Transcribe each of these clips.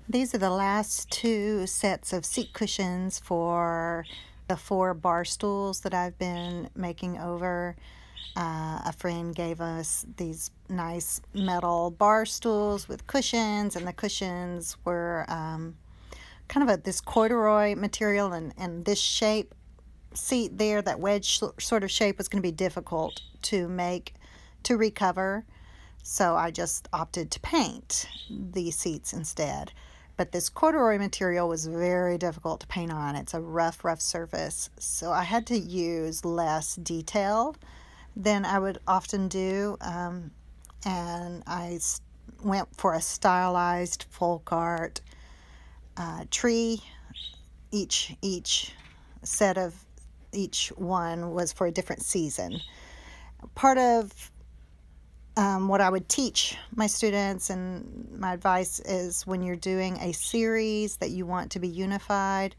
These are the last two sets of seat cushions for the 4 bar stools that I've been making over. A friend gave us these nice metal bar stools with cushions, and the cushions were kind of this corduroy material, and this shape seat there, that wedge sort of shape, was going to be difficult to recover. So I just opted to paint the seats instead. But this corduroy material was very difficult to paint on. It's a rough surface. So I had to use less detail than I would often do. And I went for a stylized folk art tree. Each set of each one was for a different season. Part of what I would teach my students, and my advice is, when you're doing a series that you want to be unified,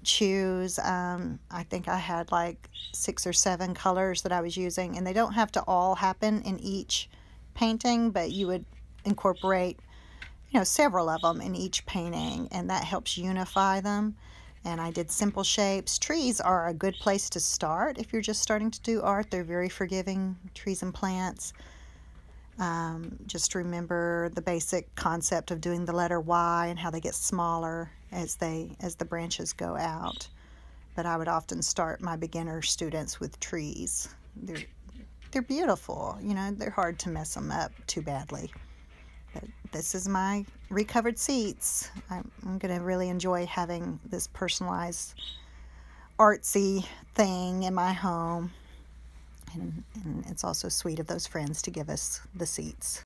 choose, I think I had like 6 or 7 colors that I was using, and they don't have to all happen in each painting, but you would incorporate, several of them in each painting, and that helps unify them. And I did simple shapes. Trees are a good place to start if you're just starting to do art. They're very forgiving, trees and plants. Just remember the basic concept of doing the letter Y and how they get smaller as the branches go out. But I would often start my beginner students with trees. They're beautiful. They're hard to mess them up too badly. But this is my recovered seats. I'm going to really enjoy having this personalized artsy thing in my home. And it's also sweet of those friends to give us the seats.